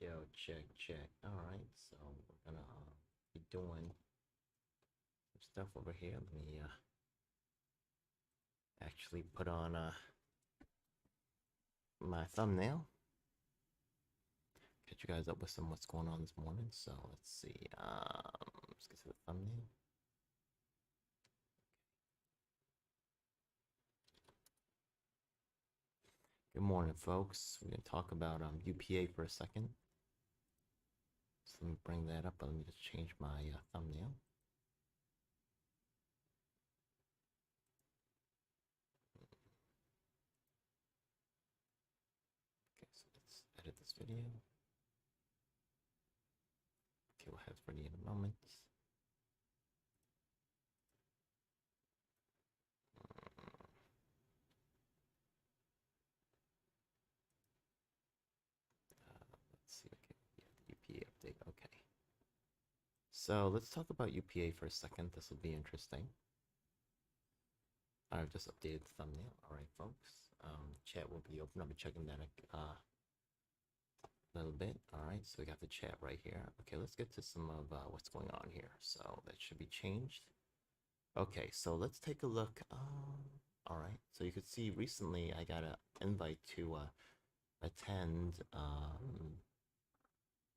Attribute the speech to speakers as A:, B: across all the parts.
A: Yo, check. All right, so we're gonna be doing some stuff over here. Let me actually put on my thumbnail. Catch you guys up with some what's going on this morning. So let's see. Let's get to the thumbnail. Good morning, folks. We're gonna talk about UPA for a second. So let me bring that up. Let me just change my thumbnail. Okay, so let's edit this video. Okay, we'll have it ready in a moment. Let's see. Okay, yeah, the UPA update. Okay. So let's talk about UPA for a second. This will be interesting. I've just updated the thumbnail. All right, folks. Chat will be open. I'll be checking that a little bit. All right, so we got the chat right here. Okay, let's get to some of what's going on here. So that should be changed. Okay, so let's take a look. All right, so you could see recently I got an invite to attend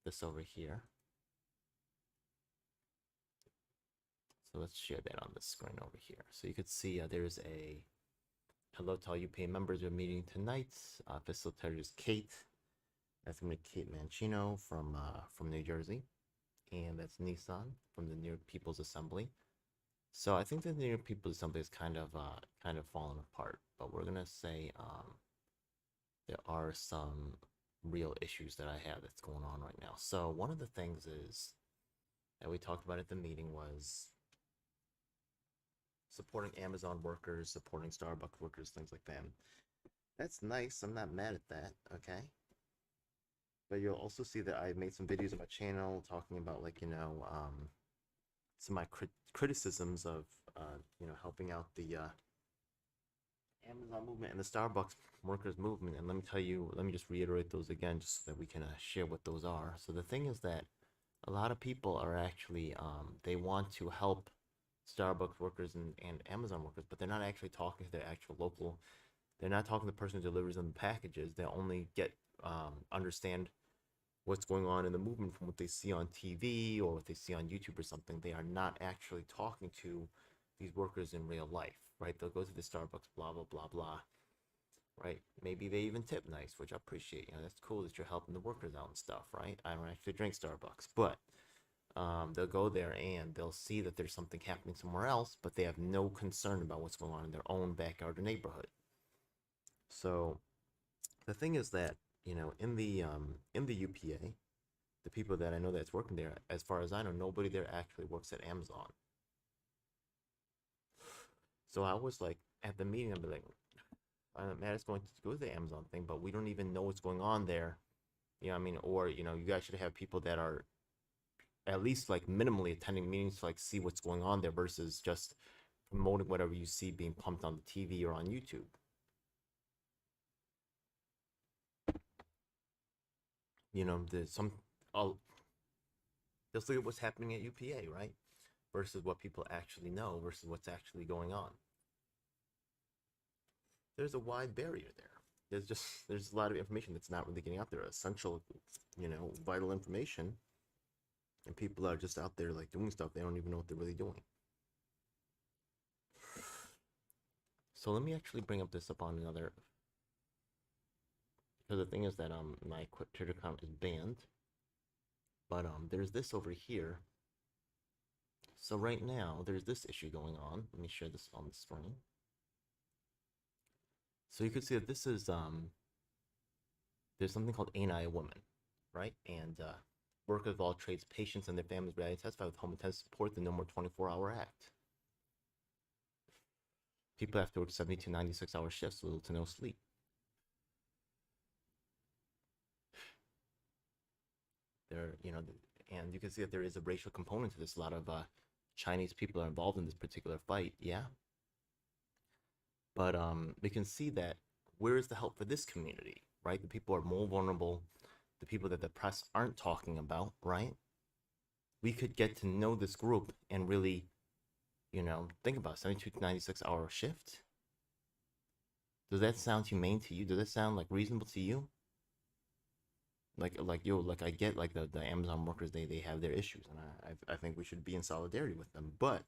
A: this over here. So let's share that on the screen over here. So you could see there's a hello to all UPA members. We're meeting tonight. Facilitator is Kate. That's gonna be Kate Mancino from New Jersey, and that's Nissan from the New York People's Assembly. So I think the New York People's Assembly is kind of fallen apart. But we're gonna say there are some real issues that I have that's going on right now. So one of the things is that we talked about at the meeting was supporting Amazon workers, supporting Starbucks workers, things like that. That's nice. I'm not mad at that. Okay. But you'll also see that I made some videos on my channel talking about, like, some of my criticisms of, helping out the Amazon movement and the Starbucks workers movement. And let me just reiterate those again, just so that we can share what those are. So the thing is that a lot of people are actually, they want to help Starbucks workers and Amazon workers, but they're not actually talking to their actual local. They're not talking to the person who delivers them the packages. They only get understand what's going on in the movement from what they see on TV or what they see on YouTube or something. They are not actually talking to these workers in real life, right? They'll go to the Starbucks, blah, blah, blah, blah, right? Maybe they even tip nice, which I appreciate. That's cool that you're helping the workers out and stuff, right? I don't actually drink Starbucks, but they'll go there and they'll see that there's something happening somewhere else, but they have no concern about what's going on in their own backyard or neighborhood. So the thing is that, in the UPA, the people that I know that's working there, as far as I know, nobody there actually works at Amazon. So I was like, at the meeting, I'd be like, Matt is going to go to the Amazon thing, but we don't even know what's going on there. You know what I mean? Or, you guys should have people that are at least like minimally attending meetings to like see what's going on there versus just promoting whatever you see being pumped on the TV or on YouTube. There's some, oh, just look at what's happening at UPA, right? Versus what people actually know versus what's actually going on. There's a wide barrier there. There's a lot of information that's not really getting out there, essential, vital information, and people are just out there like doing stuff they don't even know what they're really doing. So let me actually bring up this up on another, because the thing is that my Twitter account is banned, but there's this over here. So right now there's this issue going on. Let me share this on the screen. So you can see that this is there's something called Ain't I a Woman, right? And workers of all trades, patients, and their families ready to testify with home intensive support the No More 24-Hour Act. People have to work 70 to 96-hour shifts, little to no sleep. There, and you can see that there is a racial component to this. A lot of Chinese people are involved in this particular fight, yeah. But we can see that where is the help for this community, right? The people are more vulnerable. the people that the press aren't talking about, right? We could get to know this group and really, think about 72 to 96 hour shift. Does that sound humane to you? Does that sound like reasonable to you? Like I get like the Amazon workers, they have their issues, and I think we should be in solidarity with them. But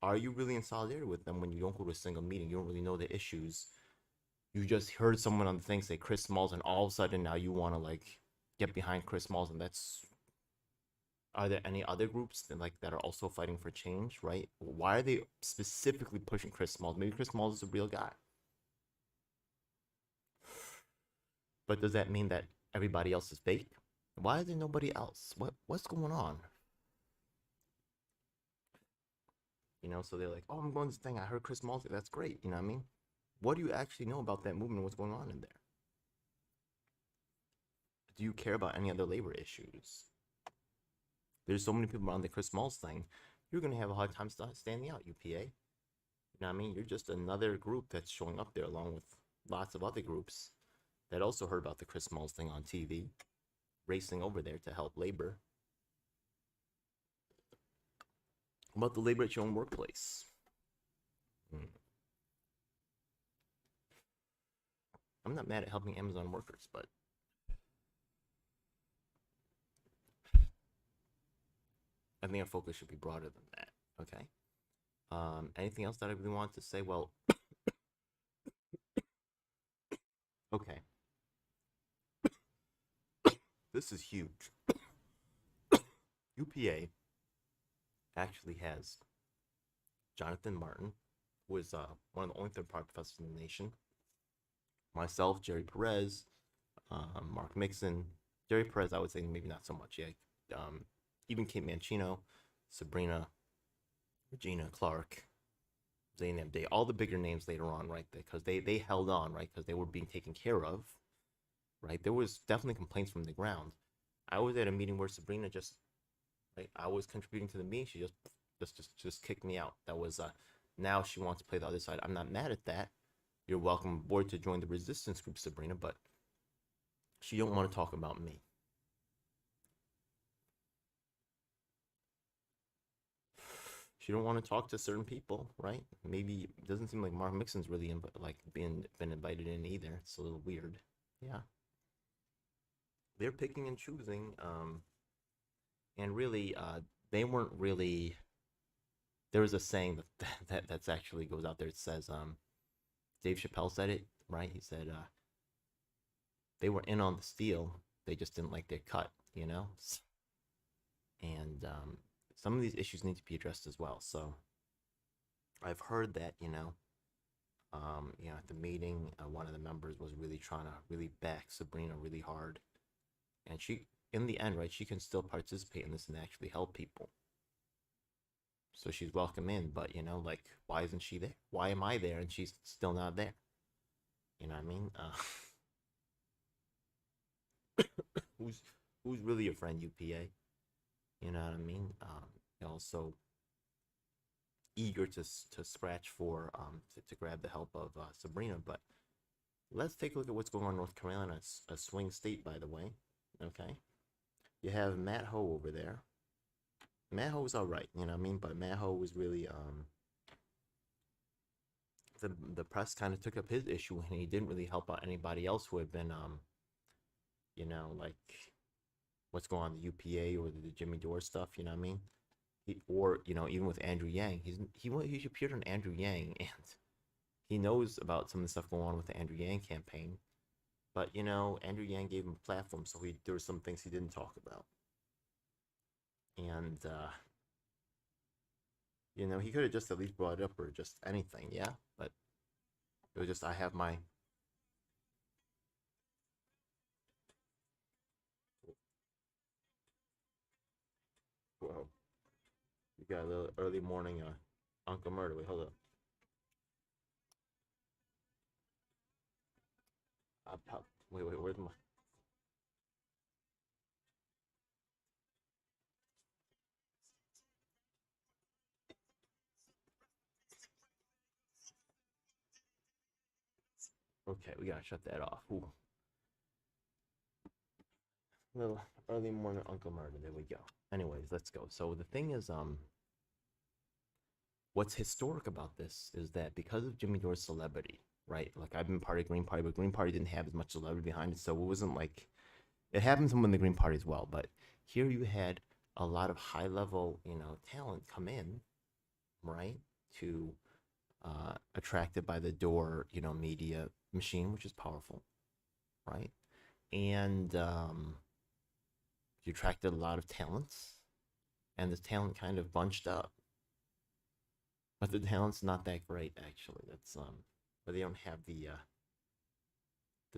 A: are you really in solidarity with them when you don't go to a single meeting? You don't really know the issues. You just heard someone on the thing say Chris Smalls, and all of a sudden now you want to like get behind Chris Smalls, and that's. Are there any other groups that are also fighting for change? Right? Why are they specifically pushing Chris Smalls? Maybe Chris Smalls is a real guy, but does that mean that everybody else is fake? Why is there nobody else? What's going on? So they're like, oh, I'm going to this thing. I heard Chris Smalls. That's great. You know what I mean? What do you actually know about that movement? What's going on in there? Do you care about any other labor issues? There's so many people on the Chris Smalls thing. You're going to have a hard time standing out, UPA. You know what I mean? You're just another group that's showing up there along with lots of other groups that also heard about the Chris Smalls thing on TV, racing over there to help labor. About the labor at your own workplace. I'm not mad at helping Amazon workers, but I think our focus should be broader than that. Okay. Anything else that I really want to say? Well, okay. This is huge. UPA actually has Jonathan Martin, who is one of the only third-party professors in the nation. Myself, Jerry Perez, Mark Mixon. Jerry Perez, I would say maybe not so much. Yeah. Even Kate Mancino, Sabrina, Regina Clark, Zainab Day, all the bigger names later on, right? Because they held on, right? Because they were being taken care of, right? There was definitely complaints from the ground. I was at a meeting where Sabrina just, right? I was contributing to the meeting. She just kicked me out. That was now she wants to play the other side. I'm not mad at that. You're welcome aboard to join the resistance group, Sabrina, but she don't want to talk about me. She don't want to talk to certain people, right? Maybe it doesn't seem like Mark Mixon's really been invited in either. It's a little weird. Yeah, they're picking and choosing, and really, they weren't really. There was a saying that's actually goes out there. It says, Dave Chappelle said it, right? He said, they were in on the steal. They just didn't like their cut, And some of these issues need to be addressed as well. So I've heard that, at the meeting, one of the members was really trying to really back Sabrina really hard. And she, in the end, right, she can still participate in this and actually help people. So she's welcome in, but, like, why isn't she there? Why am I there and she's still not there? You know what I mean? Who's really your friend, UPA? You know what I mean? Also eager to scratch for to grab the help of Sabrina. But let's take a look at what's going on in North Carolina. It's a swing state, by the way. Okay, you have Matt Ho over there. Matt Ho was all right, you know what I mean. But Matt Ho was really the press kind of took up his issue, and he didn't really help out anybody else who had been like what's going on in the UPA or the Jimmy Dore stuff, you know what I mean? Or even with Andrew Yang, he appeared on Andrew Yang, and he knows about some of the stuff going on with the Andrew Yang campaign. But Andrew Yang gave him a platform, so there were some things he didn't talk about, and he could have just at least brought it up or just anything, yeah. But it was just I have my. Whoa. You got a little early morning Uncle Murder. Wait, hold up. Wait, where's my. Okay, we gotta shut that off. Ooh. Little early morning Uncle Murder. There we go. Anyways, let's go. So the thing is, what's historic about this is that because of Jimmy Dore's celebrity, right? Like I've been part of Green Party, but Green Party didn't have as much celebrity behind it, so it wasn't like it happened to win the Green Party as well. But here you had a lot of high level, talent come in, right? To attracted by the Dore, media machine, which is powerful, right? And you attracted a lot of talents, and the talent kind of bunched up. But the talent's not that great, actually. That's but they don't have the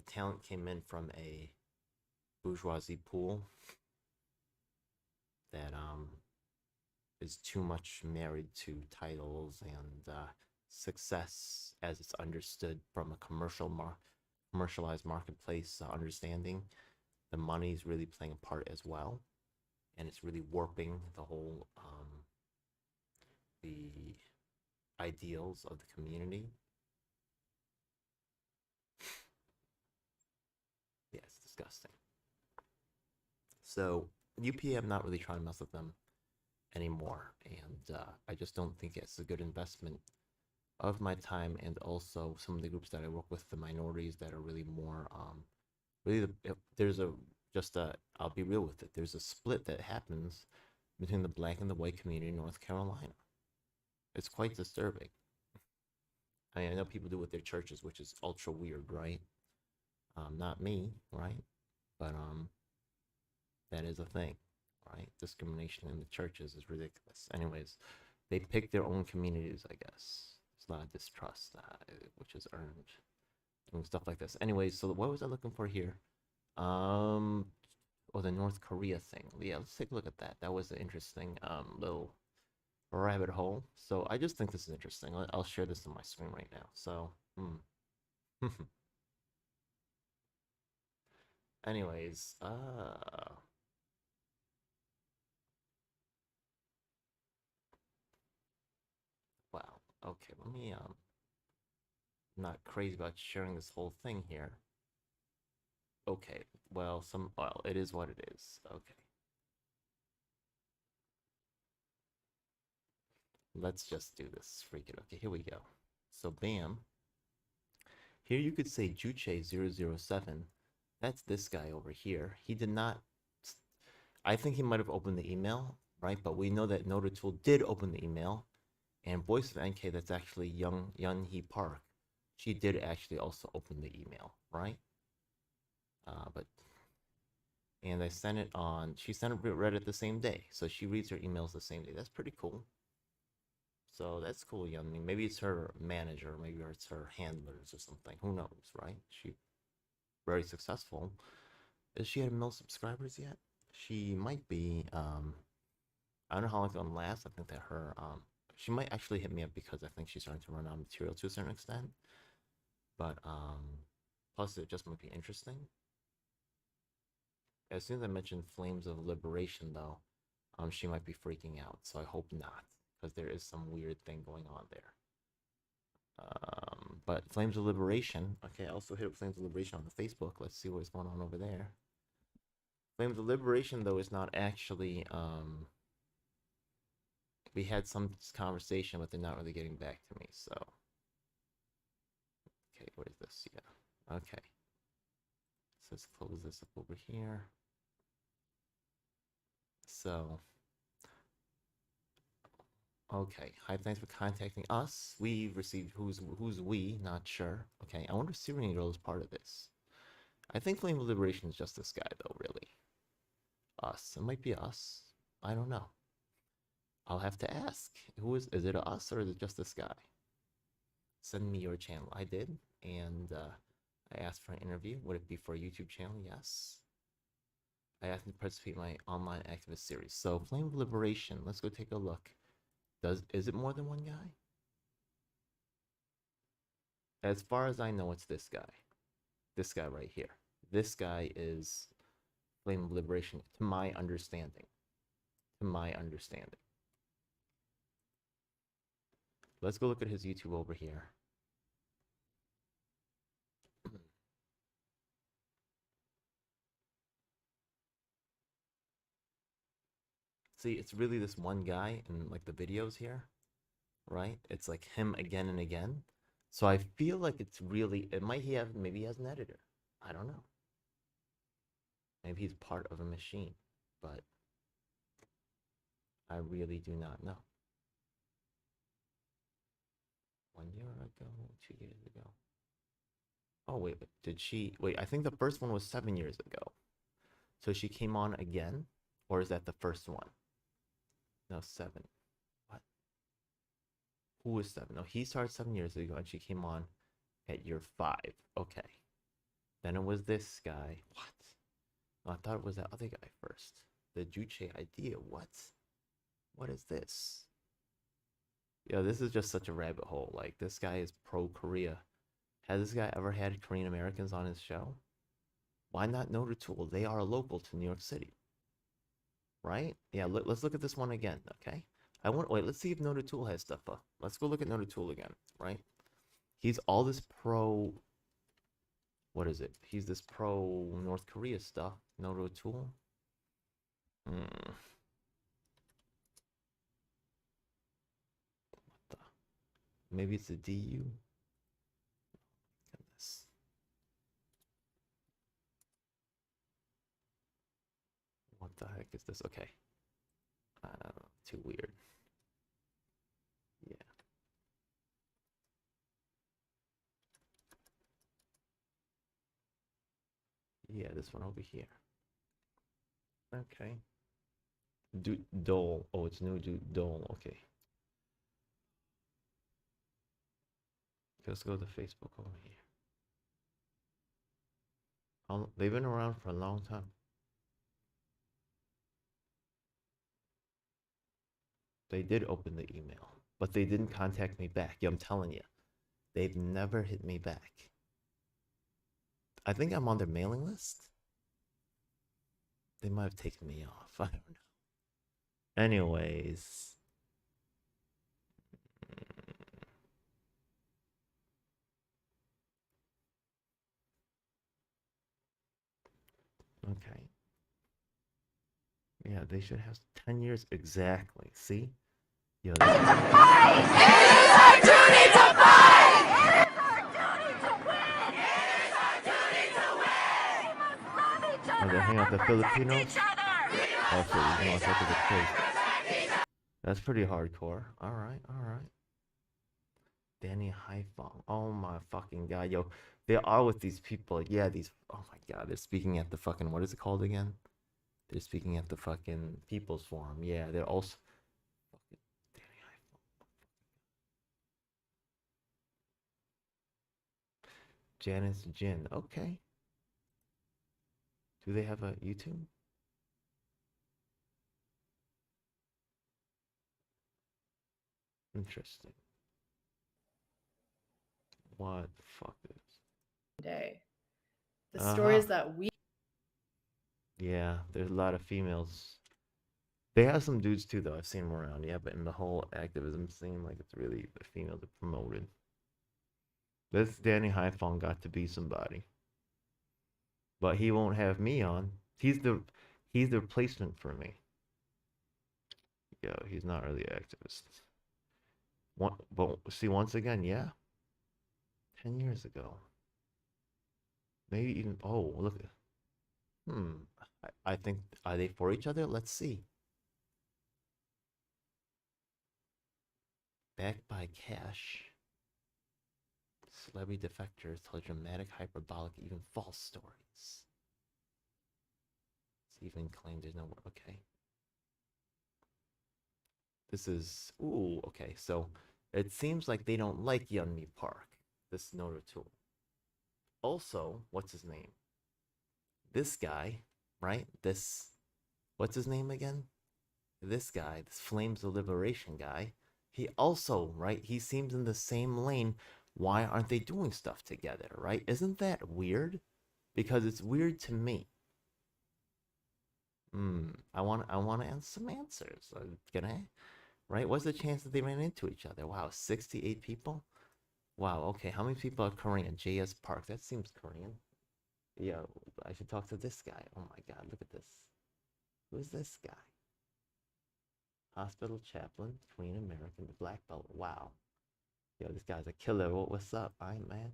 A: talent came in from a bourgeoisie pool that is too much married to titles and success as it's understood from a commercialized marketplace understanding. The money's really playing a part as well, and it's really warping the whole the ideals of the community. Yeah, it's disgusting. So UPA, I'm not really trying to mess with them anymore, and I just don't think it's a good investment of my time, and also some of the groups that I work with, the minorities that are really more, really, there's a just a. I'll be real with it. There's a split that happens between the black and the white community in North Carolina. It's quite disturbing. I mean, I know people do with their churches, which is ultra weird, right? Not me, right? But that is a thing, right? Discrimination in the churches is ridiculous. Anyways, they pick their own communities, I guess. It's a lot of distrust, which is earned, and stuff like this. Anyways, so what was I looking for here? Oh, the North Korea thing. Yeah, let's take a look at that. That was an interesting little rabbit hole. So I just think this is interesting. I'll share this on my screen right now. So, anyways, wow. Okay, let me not crazy about sharing this whole thing here. Okay, well, it is what it is. Okay, let's just do this. Freak it. Okay, here we go. So, bam. Here you could say Juche007. That's this guy over here. He did not. I think he might have opened the email, right? But we know that Noda Tool did open the email. And Voice of NK, that's actually Yun Hee Park. She did actually also open the email, right? But and I sent it on. She sent it read it the same day, so she reads her emails the same day. That's pretty cool. So that's cool, Yun. I mean, maybe it's her manager, maybe it's her handlers or something. Who knows, right? She very successful. Is she at a mil subscribers yet? She might be. I don't know how long it's gonna last. I think that her she might actually hit me up because I think she's starting to run out of material to a certain extent. But plus it just might be interesting. As soon as I mentioned Flames of Liberation, though, she might be freaking out. So I hope not, because there is some weird thing going on there. But Flames of Liberation. Okay, I also hit up Flames of Liberation on the Facebook. Let's see what's going on over there. Flames of Liberation, though, is not actually. We had some conversation, but they're not really getting back to me. So, okay, what is this? Yeah, okay. So let's close this up over here. So, okay. Hi, thanks for contacting us. We received who's we, not sure. Okay, I wonder if Syrian Girl is part of this. I think Flame of Liberation is just this guy, though, really. Us. It might be us. I don't know. I'll have to ask. Who is it us or is it just this guy? Send me your channel. I did, and I asked for an interview. Would it be for a YouTube channel? Yes. I asked him to participate in my online activist series. So Flame of Liberation. Let's go take a look. Is it more than one guy? As far as I know, it's this guy. This guy right here. This guy is Flame of Liberation, to my understanding. To my understanding. Let's go look at his YouTube over here. See, it's really this one guy in like the videos here, right? It's like him again and again. So I feel like it's really it might he have maybe he has an editor. I don't know. Maybe he's part of a machine, but I really do not know. 1 year ago, 2 years ago. Oh wait, did she wait, I think the first one was 7 years ago. So she came on again? Or is that the first one? No, seven. What? Who was seven? No, he started 7 years ago and she came on at year 5. Okay. Then it was this guy. What? Oh, I thought it was that other guy first. The Juche idea. What? What is this? Yeah, this is just such a rabbit hole. Like, this guy is pro Korea. Has this guy ever had Korean Americans on his show? Why not Notre Tool? They are local to New York City. Right? Yeah, let's look at this one again, okay? Wait, let's see if Notre Tool has stuff up. Let's go look at Notre Tool again, right? He's all this pro, what is it? He's this pro North Korea stuff. Notre Tool. What the? Maybe it's a DU. Goodness. What the heck is this? Okay. Too weird. Yeah. Yeah, this one over here. Okay. Dole. Oh, it's new Dole. Okay. Let's go to Facebook over here. They've been around for a long time. They did open the email, but they didn't contact me back. Yeah, I'm telling you, they've never hit me back. I think I'm on their mailing list. They might have taken me off. I don't know. Anyways. Okay. Yeah, they should have 10 years exactly. See? Yo, this is fight! It is our duty to fight! It is our duty to win! It is our duty to win! We must love each other. Oh, they hang out the Filipinos? Oh, shit, you know, it's like a crazy. That's pretty hardcore. Alright, alright. Danny Haifong. Oh my fucking god, yo. They are with these people. Yeah, these. Oh my god, they're speaking at the fucking. What is it called again? They're speaking at the fucking People's Forum. Yeah, they're also. Fucking Danny Haifong. Janice Jin. Okay. Do they have a YouTube? Interesting. What the fuck is?
B: Day. The stories that we.
A: Yeah, there's a lot of females. They have some dudes too, though. I've seen them around. Yeah, but in the whole activism scene, like it's really the females are promoted. This Danny Haifong got to be somebody, but he won't have me on. He's the replacement for me. Yeah, he's not really activist. But see, once again, yeah, 10 years ago, maybe even. Oh, look. I think are they for each other? Let's see. Backed by cash. Celebrity defectors tell dramatic, hyperbolic, even false stories. It's even claimed there's no word. Okay. This is. Ooh, okay. So it seems like they don't like Yeonmi Park, this Notre Tool. Also, what's his name? This guy, right? What's his name again? This guy, this Flames of Liberation guy. He also, right? He seems in the same lane. Why aren't they doing stuff together, right? Isn't that weird? Because it's weird to me. I want to answer some answers. Can I? Right? What's the chance that they ran into each other? Wow, 68 people? Wow, okay. How many people are Korean? JS Park. That seems Korean. Yeah, I should talk to this guy. Oh my god, look at this. Who's this guy? Hospital chaplain, Korean American, black belt. Wow. Yo, this guy's a killer. What's up? I ain't man.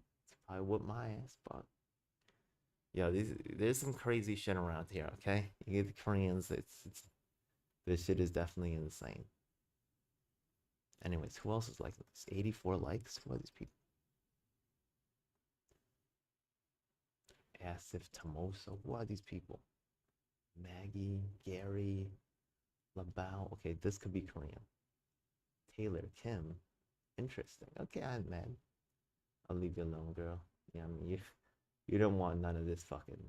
A: I whoop my ass, but yo, there's some crazy shit around here. Okay, you get the Koreans. It's this shit is definitely insane. Anyways, who else is like this? 84 likes. Who are these people? Asif Tamoso. Who are these people? Maggie, Gary, Labao. Okay, this could be Korean. Taylor, Kim. Interesting. Okay, I'm mad. I'll leave you alone, girl. Yeah, I mean, you don't want none of this fucking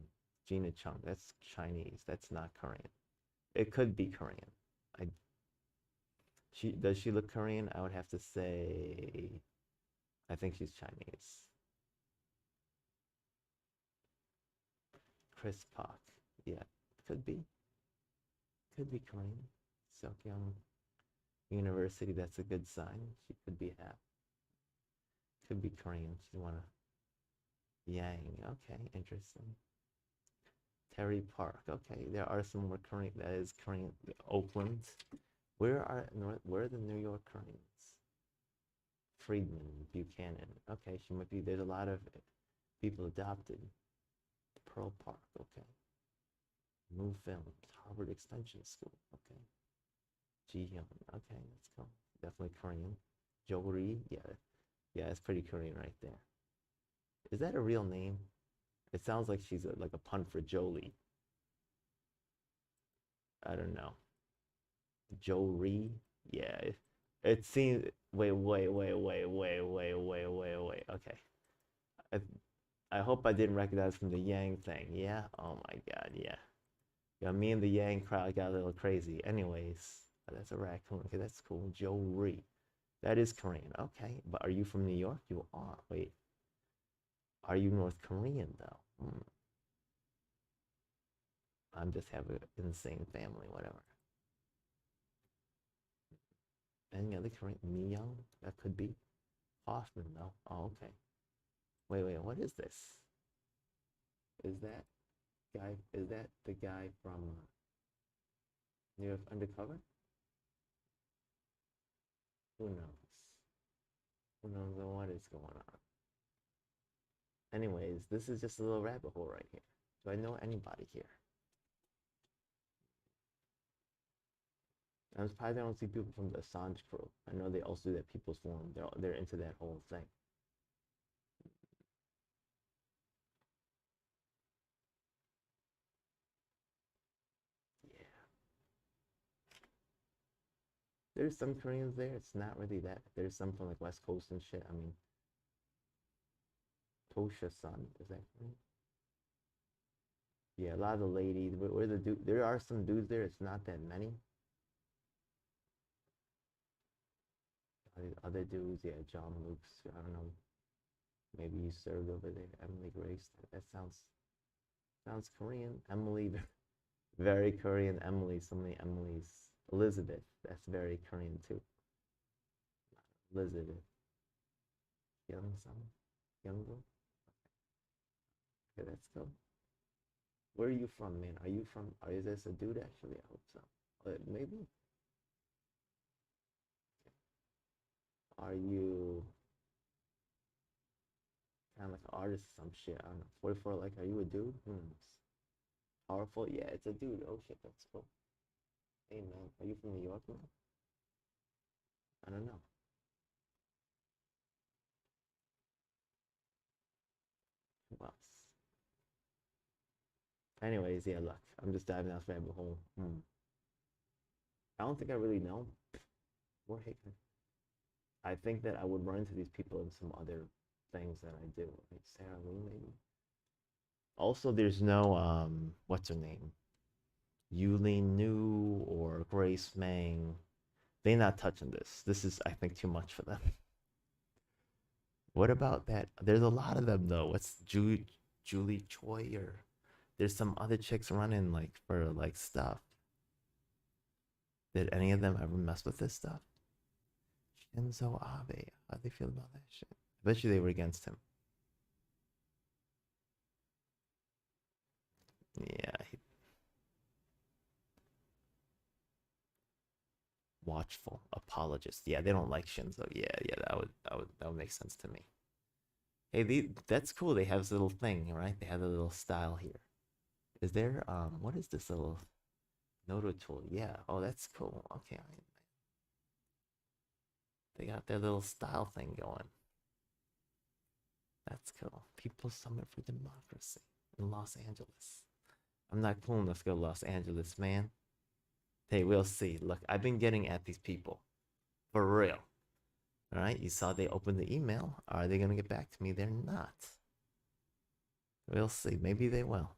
A: Gina Chung. That's Chinese. That's not Korean. It could be Korean. I does she look Korean? I would have to say I think she's Chinese. Chris Park. Yeah, could be. Could be Korean. Seokyeong University, that's a good sign. She could be half. Could be Korean. She wanna Yang. Okay, interesting. Terry Park. Okay, there are some more Korean. That is Korean. Oakland. Where are the New York Koreans? Friedman, Buchanan. Okay, she might be. There's a lot of people adopted. Pearl Park. Okay. Move Films. Harvard Extension School. Okay. Ji Hyun. Okay, let's go. Definitely Korean. Jory. Yeah, it's pretty Korean right there. Is that a real name? It sounds like she's like a pun for Jolie. I don't know. Jory. Yeah, it seems. Wait. Okay. I, I hope I didn't recognize from the Yang thing. Yeah. Oh my God. Yeah. Yeah. Me and the Yang crowd got a little crazy. Anyways, that's a raccoon. Okay, that's cool. Jory. That is Korean. Okay, but are you from New York? You are. Wait. Are you North Korean though? I'm just have an insane family. Whatever. Any other Korean? Mi Young? That could be. Hoffman though. Oh, okay. Wait. What is this? Is that guy? Is that the guy from New York Undercover? Who knows? Who knows what is going on? Anyways, this is just a little rabbit hole right here. Do I know anybody here? I'm surprised I don't see people from the Assange crew. I know they also do that People's Forum. They're into that whole thing. Yeah. There's some Koreans there. It's not really that. There's some from like West Coast and shit. I mean, Tosha Sun, is that Korean? Yeah, a lot of the ladies. Where the dude? There are some dudes there. It's not that many. Other dudes, yeah, John Luke's. I don't know. Maybe you served over there. Emily Grace. That sounds Korean. Emily, very Korean. Emily, so many Emily's. Elizabeth, that's very Korean too. Elizabeth. Young son. Young. Okay, let's go. Where are you from, man? Are you from? Is this a dude actually? I hope so. Maybe. Are you kind of like an artist or some shit? I don't know. 44, like, are you a dude? Who knows? Powerful? Yeah, it's a dude. Oh shit, that's cool. Hey man, are you from New York, man? I don't know. Who else? Anyways, yeah, look, I'm just diving down this rabbit hole. I don't think I really know. More Hickman. I think that I would run into these people in some other things that I do, like Sarah Lee, maybe. Also, there's no what's her name? Yulin New or Grace Meng. They not touching this. This is, I think, too much for them. What about that? There's a lot of them though. What's Julie Choi or there's some other chicks running like for like stuff. Did any of them ever mess with this stuff? Shinzo Abe. How do they feel about that shit? I bet you they were against him. Yeah. Watchful apologist. Yeah, they don't like Shinzo. Yeah, that would make sense to me. Hey, that's cool. They have this little thing, right? They have a little style here. Is there what is this little Noto tool? Yeah. Oh, that's cool. Okay. They got their little style thing going. That's cool. People Summit for Democracy in Los Angeles. I'm not cool enough to go to Los Angeles, man. Hey, we'll see. Look, I've been getting at these people. For real. All right. You saw they opened the email. Are they going to get back to me? They're not. We'll see. Maybe they will.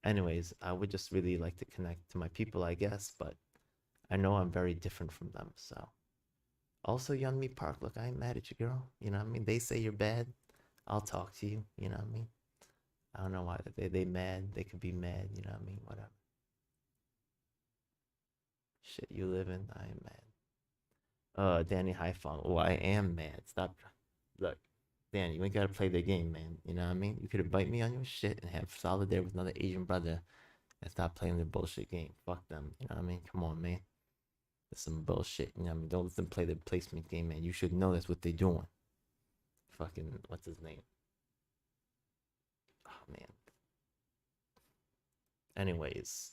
A: Anyways, I would just really like to connect to my people, I guess, but I know I'm very different from them. So, also, Yeonmi Park, look, I ain't mad at you, girl. You know what I mean? They say you're bad. I'll talk to you. You know what I mean? I don't know why they mad. They could be mad. You know what I mean? Whatever. Shit you live in, I am mad. Danny Haifong. Oh, I am mad. Stop. Look, Danny, you ain't gotta play the game, man. You know what I mean? You could invite me on your shit and have solidarity with another Asian brother and stop playing the bullshit game. Fuck them. You know what I mean? Come on, man. That's some bullshit. You know what I mean? Don't let them play the placement game, man. You should know that's what they're doing. Fucking, what's his name? Oh, man. Anyways,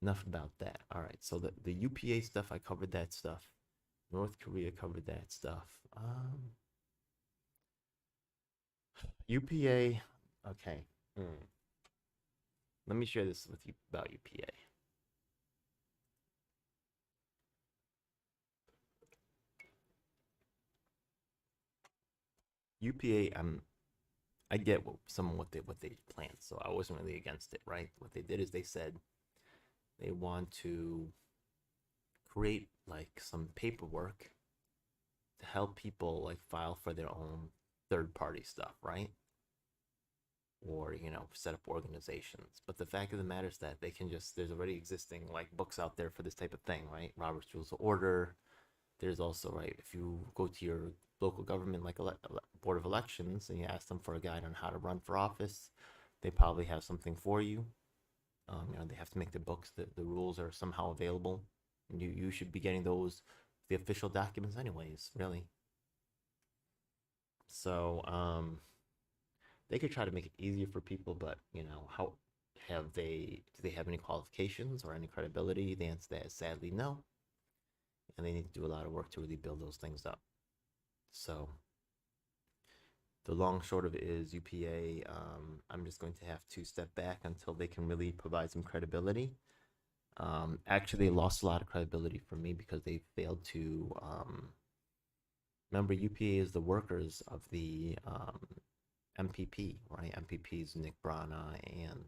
A: enough about that. All right, so the UPA stuff, I covered that stuff. North Korea covered that stuff. UPA, okay. Let me share this with you about UPA. UPA, I get what they planned, so I wasn't really against it, right? What they did is they said they want to create like some paperwork to help people like file for their own third party stuff, right? Or set up organizations. But the fact of the matter is that they can just there's already existing like books out there for this type of thing, right? Robert's Rules of Order. There's also, right, if you go to your local government like board of elections and you ask them for a guide on how to run for office, they probably have something for you. They have to make the books. The rules are somehow available. You should be getting those, the official documents, anyways. Really. So they could try to make it easier for people, but how do they have any qualifications or any credibility? The answer to that is sadly no, and they need to do a lot of work to really build those things up. So the long short of it is UPA. I'm just going to have to step back until they can really provide some credibility. Actually, they lost a lot of credibility for me because they failed to. Remember, UPA is the workers of the MPP, right? MPP is Nick Brana and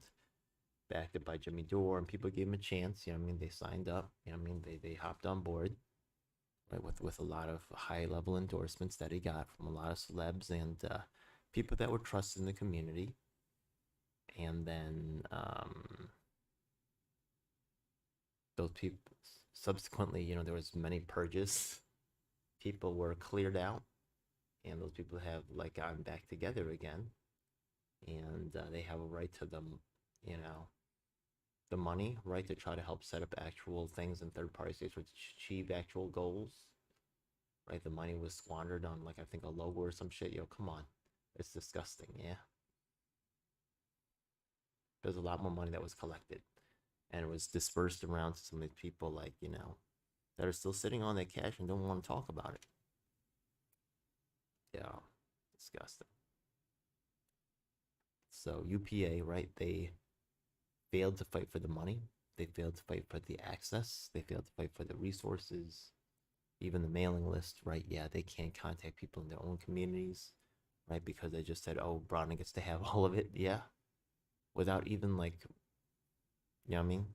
A: backed it by Jimmy Dore, and people gave him a chance. You know what I mean? They signed up. You know what I mean? They hopped on board, right? With a lot of high level endorsements that he got from a lot of celebs and people that were trusted in the community. And then those people subsequently, there was many purges. People were cleared out, and those people have like gotten back together again, and they have a right to them, the money, right, to try to help set up actual things in third party states to achieve actual goals. Right, the money was squandered on like I think a logo or some shit. Yo, come on, it's disgusting. Yeah, there's a lot more money that was collected, and it was dispersed around to some of the people like that are still sitting on that cash and don't want to talk about it. Yeah, disgusting. So UPA, right? They failed to fight for the money. They failed to fight for the access. They failed to fight for the resources, even the mailing list, right? Yeah, they can't contact people in their own communities, right? Because they just said, oh, Browning gets to have all of it. Yeah. Without even like, you know what I mean?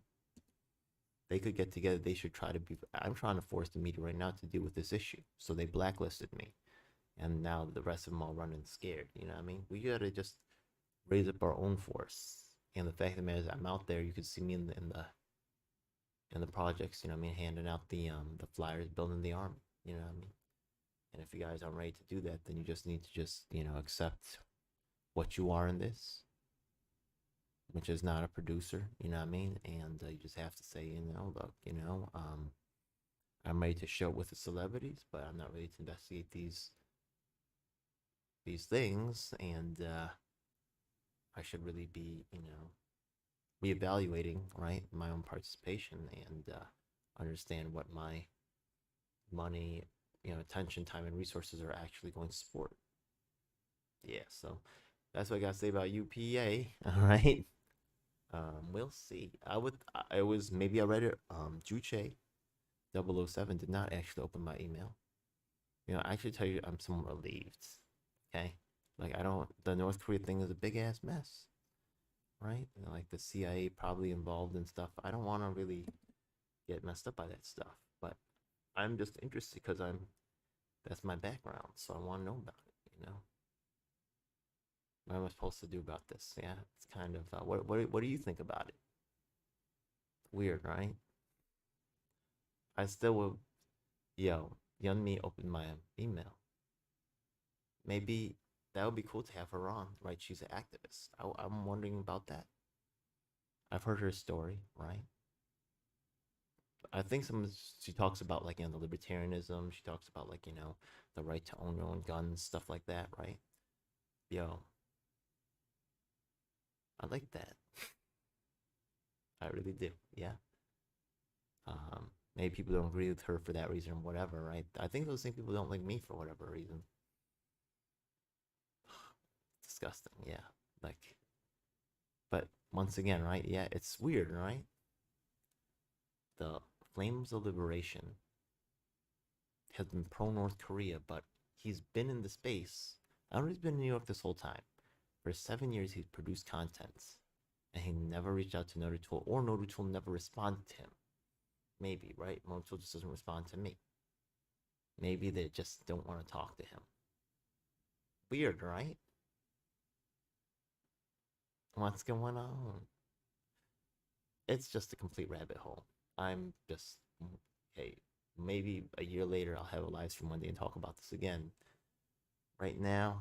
A: They could get together. They should try to be. I'm trying to force the media right now to deal with this issue. So they blacklisted me. And now the rest of them all running scared. You know what I mean? We gotta just raise up our own force. And the fact of the matter is, I'm out there. You can see me in the projects. You know what I mean? Handing out the flyers, building the army. You know what I mean? And if you guys aren't ready to do that, then you just need to just accept what you are in this, which is not a producer. You know what I mean? And you just have to say, look, I'm ready to show it with the celebrities, but I'm not ready to investigate these things, and I should really be, reevaluating, right, my own participation and understand what my money, attention, time, and resources are actually going to support. Yeah, so that's what I gotta say about UPA. All right. We'll see. I was maybe I read it. Juche 007 did not actually open my email. I actually tell you, I'm somewhat relieved. Okay, like I don't. The North Korea thing is a big ass mess, right? Like the CIA probably involved in stuff. I don't want to really get messed up by that stuff, but I'm just interested because that's my background, so I want to know about it. What am I supposed to do about this? Yeah, it's kind of what do you think about it? Weird, right? I still will. Yo, Yeonmi opened my email. Maybe that would be cool to have her on, right? She's an activist. I'm wondering about that. I've heard her story, right? I think she talks about like the libertarianism. She talks about like the right to own your own guns, stuff like that, right? Yo, I like that. I really do. Yeah. Maybe people don't agree with her for that reason or whatever, right? I think those same people don't like me for whatever reason. Disgusting. Yeah. Like, but once again, right? Yeah, it's weird, right? The Flames of Liberation has been pro North Korea, but he's been in the space. I know he's been in New York this whole time. For 7 years, he's produced content, and he never reached out to Nodotool, or Nodotool never responded to him. Maybe, right? Nodotool just doesn't respond to me. Maybe they just don't want to talk to him. Weird, right? What's going on? It's just a complete rabbit hole. I'm just, hey, maybe a year later I'll have a live stream one day and talk about this again. Right now,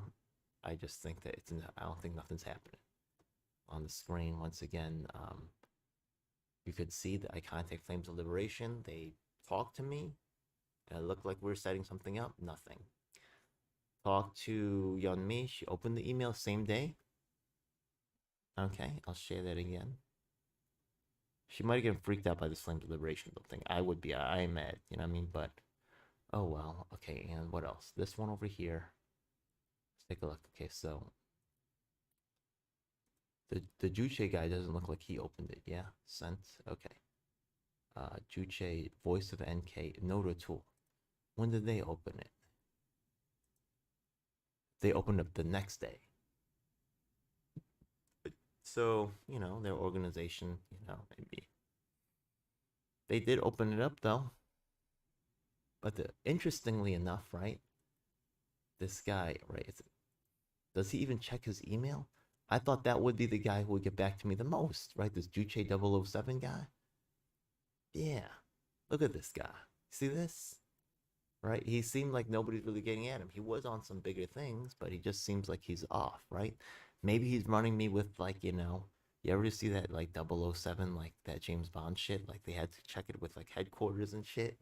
A: I just think that I don't think nothing's happening. On the screen, once again, you could see that I contact Flames of Liberation. They talked to me. And it looked like we were setting something up. Nothing. Talked to Yeonmi. She opened the email same day. Okay, I'll share that again. She might have gotten freaked out by this Flames of Liberation thing. I would be. I'm mad. You know what I mean? But, oh well. Okay, and what else? This one over here. Let's take a look. Okay, so the Juche guy doesn't look like he opened it. Yeah, sent. Okay. Juche, voice of NK, Nodotool. When did they open it? They opened up the next day. So, their organization, maybe. They did open it up though. But interestingly enough, right? This guy, right? Does he even check his email? I thought that would be the guy who would get back to me the most, right? This Juche 007 guy. Yeah. Look at this guy. See this? Right? He seemed like nobody's really getting at him. He was on some bigger things, but he just seems like he's off, right? Maybe he's running me with like, you ever see that like 007, like that James Bond shit? Like they had to check it with like headquarters and shit.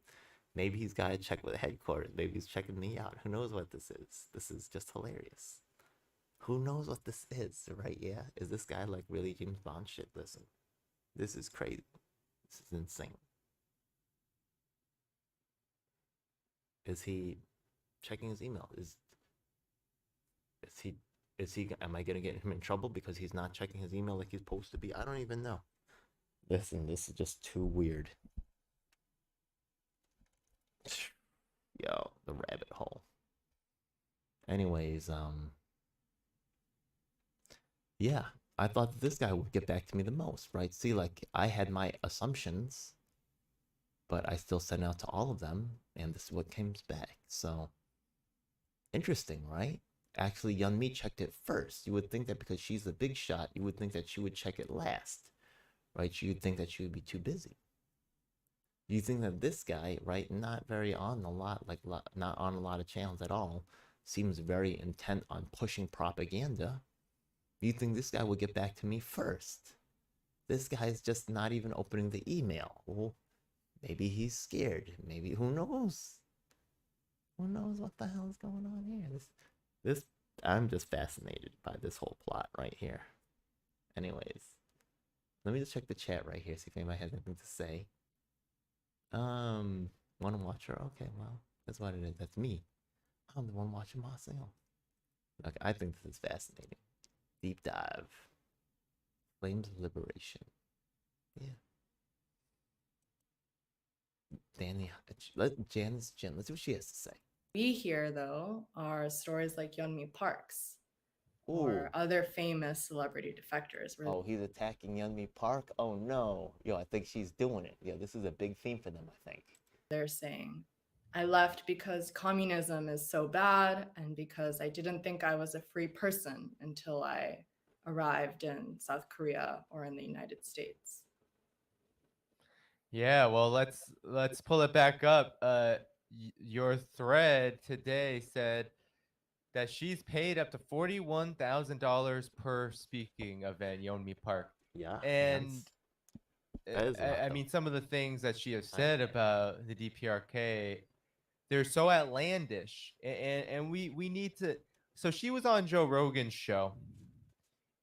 A: Maybe he's got to check with headquarters. Maybe he's checking me out. Who knows what this is? This is just hilarious. Who knows what this is, right? Yeah. Is this guy like really James Bond shit? Listen, this is crazy. This is insane. Is he checking his email? Am I gonna get him in trouble because he's not checking his email like he's supposed to be? I don't even know. Listen, this is just too weird. Yo, the rabbit hole. Anyways, yeah, I thought this guy would get back to me the most, right? See, like I had my assumptions, but I still sent out to all of them, and this is what comes back. So interesting, right? Actually, Yeonmi checked it first. You would think that because she's the big shot, you would think that she would check it last, right? You'd think that she would be too busy. You think that this guy, right, not very on a lot, like not on a lot of channels at all, seems very intent on pushing propaganda. You think this guy would get back to me first? This guy's just not even opening the email. Well, Maybe he's scared. Maybe who knows? Who knows what the hell is going on here? This I'm just fascinated by this whole plot right here. Anyways, let me just check the chat right here, see if anybody has anything to say. One watcher. Okay, well, that's what it is. That's me. I'm the one watching myself. Like, I think this is fascinating. Deep dive. Flames of Liberation. Yeah. Danny, Janice Jen. Let's see what she has to say.
B: We hear though are stories like Yeonmi Park's
A: Ooh.
B: or other famous celebrity defectors. Where
A: Oh, he's attacking Yeonmi Park. Oh no. Yo, I think she's doing it. Yeah, this is a big theme for them, I think.
B: they're saying, I left because communism is so bad and because I didn't think I was a free person until I arrived in South Korea or in the United States.
C: Yeah, well, let's pull it back up. Your thread today said that she's paid up to $41,000 per speaking event, Yeonmi Park.
A: Yeah.
C: And
A: that is a lot,
C: I
A: though.
C: mean, some of the things that she has
A: I
C: said
A: get it.
C: about the DPRK, they're so outlandish, and we need to. So she was on Joe Rogan's show,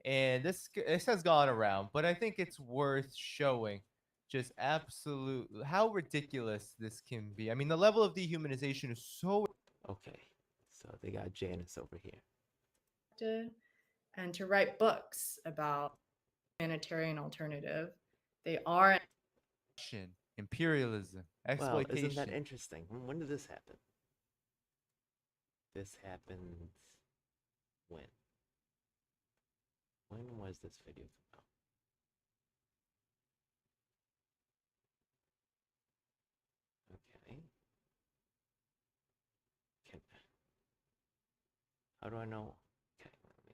C: and this has gone around, but I think it's worth showing just absolute how ridiculous this can be. I mean, the level of dehumanization is so.
A: Okay, so they got Janice over here.
B: And to write books about humanitarian alternative. They are
C: Imperialism,
A: Well,
C: exploitation.
A: isn't that interesting? When did this happen? This happened when? When was this video come out? Okay. How do I know? Okay, let me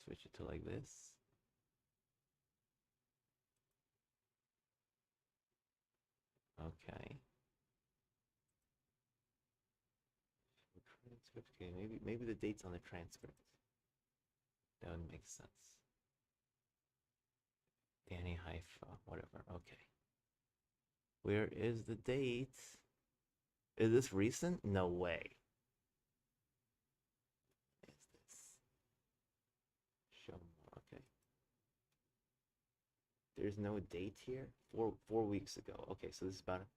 A: switch it to like this. Okay. Transcript. Okay, maybe the date's on the transcript. That would make sense. Danny Haifa, whatever. Okay. Where is the date? Is this recent? No way. Is this? Show more. Okay. There's no date here. 4 weeks ago. Okay, so this is about.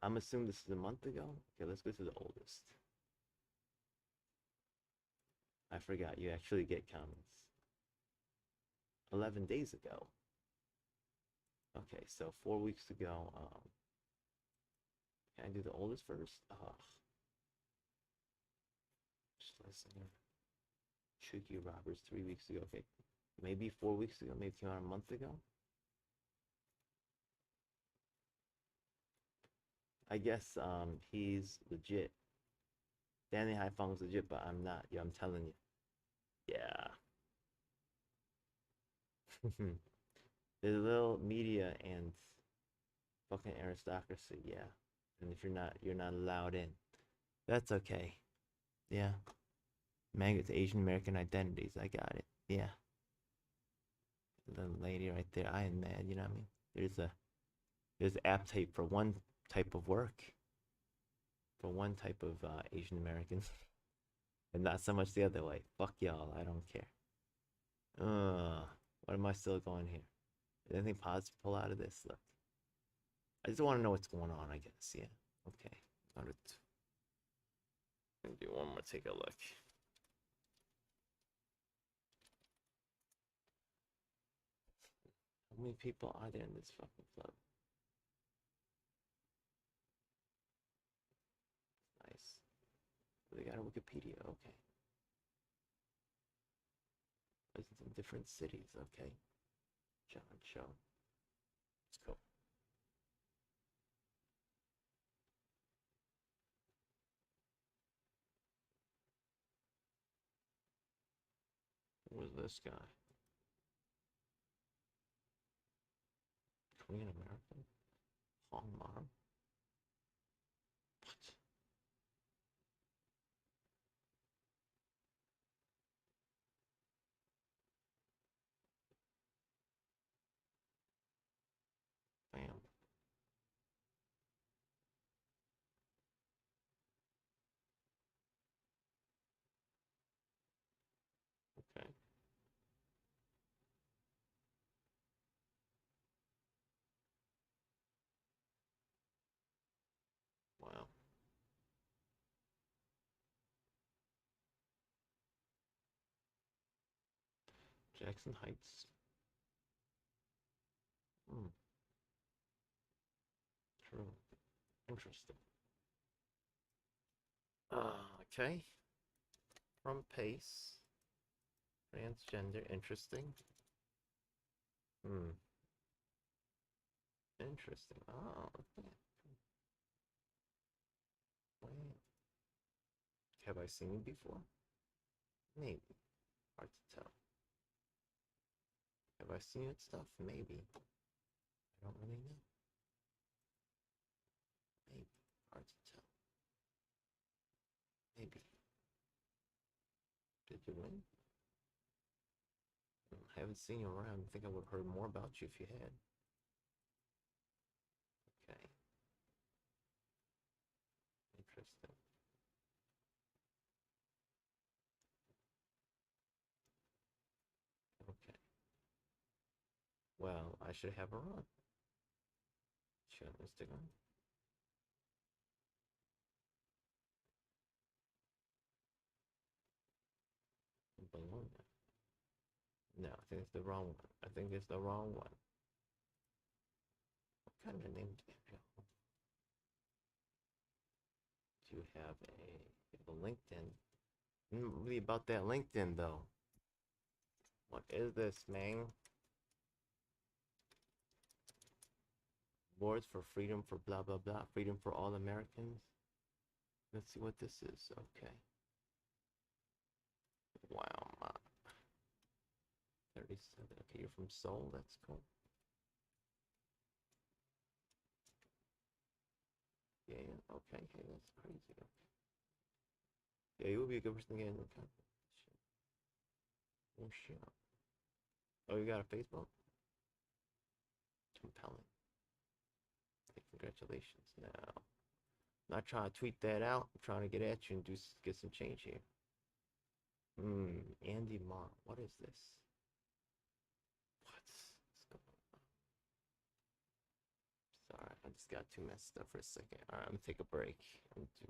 A: I'm assuming this is a month ago. Okay, let's go to the oldest. I forgot you actually get comments. 11 days ago. Okay, so 4 weeks ago. Can I do the oldest first? Schlesinger. Chucky Roberts 3 weeks ago. Okay, maybe 4 weeks ago. Maybe came out a month ago. I guess he's legit. Danny Haifeng's legit, but I'm not. Yeah, I'm telling you. Yeah. There's a little media and fucking aristocracy, yeah. And if you're not allowed in. That's okay. Yeah. Maggots, Asian American identities. I got it. Yeah. The lady right there. I am mad, you know what I mean? There's appetite for one type of work. For one type of Asian Americans. And not so much the other way. Fuck y'all, I don't care. What am I still going here? Is anything positive to pull out of this? Look. I just want to know what's going on, I guess. Yeah. Okay. Let me do one more. Take a look. How many people are there in this fucking club? Nice. They got a Wikipedia. Okay. Present in different cities. Okay. John Show. Let's go. Who was this guy? Korean American? Hong Mom? What? Bam. Jackson Heights. Hmm. True. Interesting. Okay. From Pace. Transgender. Interesting. Hmm. Interesting. Oh, okay. Wow. Have I seen it before? Maybe. Hard to tell. Have I seen it stuff? Maybe. I don't really know. Maybe. Hard to tell. Maybe. Did you win? I haven't seen you around. I think I would have heard more about you if you had. Okay. Interesting. Okay. Well, I should have her on. Should I stick on? Bologna. No, I think it's the wrong one. I think it's the wrong one. What kind of name do you have? Do you have a LinkedIn? Really about that LinkedIn though. What is this, man? Wars for freedom for blah blah blah. Freedom for all Americans. Let's see what this is. Okay. Wow, man. 37. Okay, you're from Seoul. That's cool. Yeah, yeah. Okay, hey, that's crazy. Okay. Yeah, you would be a good person to get in the competition. Oh shit. Oh, you got a Facebook? Compelling. Hey, congratulations. Now, not trying to tweet that out. I'm trying to get at you and get some change here. Andy Marr. What is this? What's going on? Sorry, I just got too messed up for a second. All right, I'm gonna take a break and do